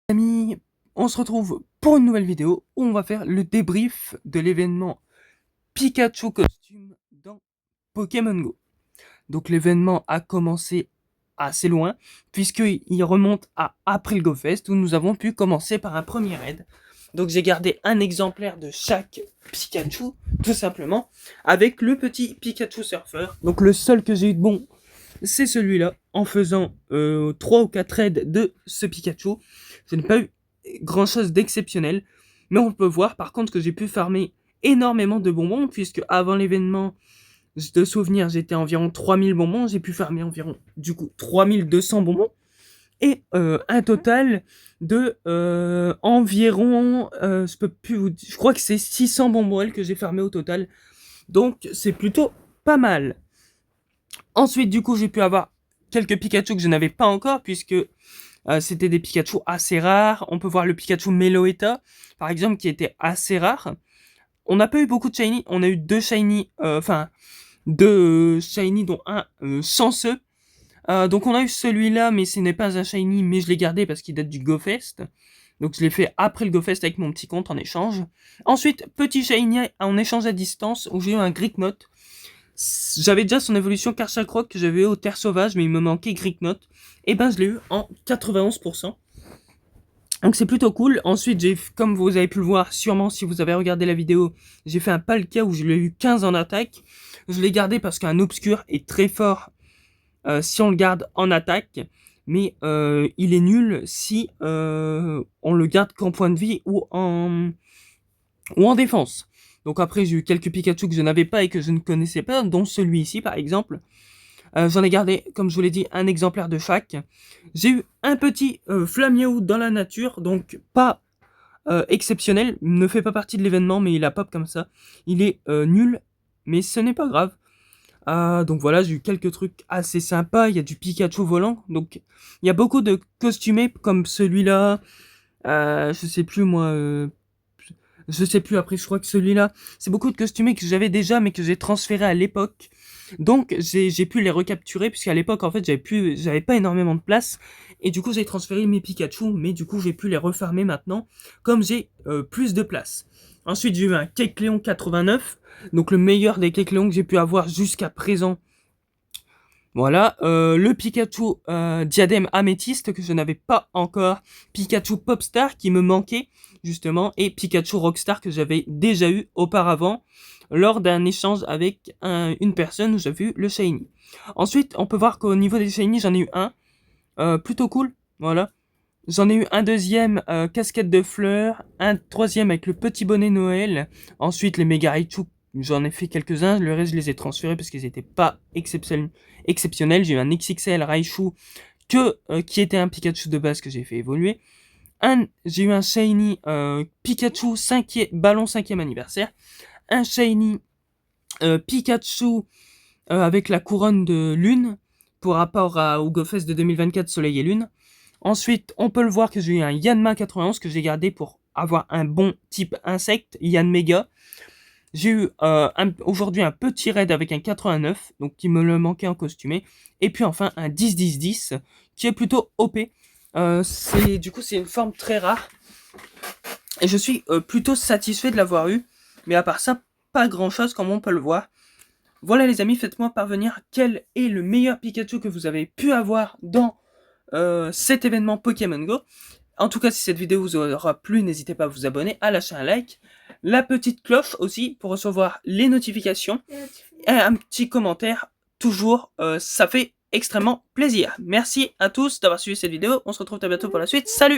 Amis, on se retrouve pour une nouvelle vidéo où on va faire le débrief de l'événement Pikachu Costume dans Pokémon Go. Donc l'événement a commencé assez loin puisqu'il remonte à après le GoFest où nous avons pu commencer par un premier raid. Donc j'ai gardé un exemplaire de chaque Pikachu tout simplement avec le petit Pikachu Surfer. Donc le seul que j'ai eu de bon c'est celui-là, en faisant 3 ou 4 raids de ce Pikachu. Je n'ai pas eu grand chose d'exceptionnel, mais on peut voir par contre que j'ai pu farmer énormément de bonbons, puisque avant l'événement de souvenir j'étais à environ 3000 bonbons, j'ai pu farmer environ du coup 3200 bonbons, et un total de environ, je crois que c'est 600 bonbons que j'ai farmé au total, donc c'est plutôt pas mal. Ensuite, du coup, j'ai pu avoir quelques Pikachu que je n'avais pas encore, puisque c'était des Pikachu assez rares. On peut voir le Pikachu Meloetta, par exemple, qui était assez rare. On n'a pas eu beaucoup de Shiny, on a eu deux Shiny, deux Shiny, dont un chanceux. Donc on a eu celui-là, mais ce n'est pas un Shiny, mais je l'ai gardé parce qu'il date du GoFest. Donc je l'ai fait après le GoFest avec mon petit compte en échange. Ensuite, petit Shiny en échange à distance, où j'ai eu un Greeknote. J'avais déjà son évolution Karchakroc que j'avais eu au Terre Sauvage, mais il me manquait Greeknote. Et ben je l'ai eu en 91%. Donc c'est plutôt cool. Ensuite, comme vous avez pu le voir, sûrement si vous avez regardé la vidéo, j'ai fait un Palkia où je l'ai eu 15 en attaque. Je l'ai gardé parce qu'un Obscur est très fort si on le garde en attaque. Mais il est nul si on le garde qu'en point de vie ou en défense. Donc après, j'ai eu quelques Pikachu que je n'avais pas et que je ne connaissais pas, dont celui-ci par exemple. J'en ai gardé, comme je vous l'ai dit, un exemplaire de chaque. J'ai eu un petit Flamiaou dans la nature, donc pas exceptionnel, ne fait pas partie de l'événement, mais il a pop comme ça. Il est nul, mais ce n'est pas grave. Donc voilà, j'ai eu quelques trucs assez sympas. Il y a du Pikachu volant, donc il y a beaucoup de costumés comme celui-là. Je sais plus moi. Je sais plus, après je crois que celui-là, c'est beaucoup de costumés que j'avais déjà mais que j'ai transféré à l'époque. Donc j'ai pu les recapturer puisqu'à l'époque en fait j'avais pas énormément de place et du coup j'ai transféré mes Pikachu, mais du coup j'ai pu les refarmer maintenant comme j'ai plus de place. Ensuite j'ai eu un Kecleon 89, donc le meilleur des Kecleon que j'ai pu avoir jusqu'à présent. Voilà, le Pikachu diadème améthyste que je n'avais pas encore, Pikachu Popstar qui me manquait justement, et Pikachu Rockstar que j'avais déjà eu auparavant lors d'un échange avec une personne où j'avais eu le Shiny. Ensuite, on peut voir qu'au niveau des Shiny, j'en ai eu un, plutôt cool, voilà. J'en ai eu un deuxième, casquette de fleurs, un troisième avec le petit bonnet Noël, ensuite les Mega Raichu, j'en ai fait quelques-uns, le reste je les ai transférés parce qu'ils n'étaient pas exceptionnels. J'ai eu un XXL Raichu qui était un Pikachu de base que j'ai fait évoluer. J'ai eu un Shiny Pikachu ballon 5e anniversaire, un Shiny Pikachu avec la couronne de lune, pour rapport au GoFest de 2024 Soleil et Lune. Ensuite, on peut le voir que j'ai eu un Yanma 91 que j'ai gardé pour avoir un bon type insecte, Yann Mega. J'ai eu aujourd'hui un petit raid avec un 89, donc qui me le manquait en costumé. Et puis enfin un 10-10-10 qui est plutôt OP. Du coup c'est une forme très rare. Et je suis plutôt satisfait de l'avoir eu. Mais à part ça, pas grand chose comme on peut le voir. Voilà les amis, faites-moi parvenir quel est le meilleur Pikachu que vous avez pu avoir dans cet événement Pokémon Go. En tout cas, si cette vidéo vous aura plu, n'hésitez pas à vous abonner, à lâcher un like, la petite cloche aussi pour recevoir les notifications, et un petit commentaire, toujours, ça fait extrêmement plaisir. Merci à tous d'avoir suivi cette vidéo, on se retrouve très bientôt pour la suite, salut!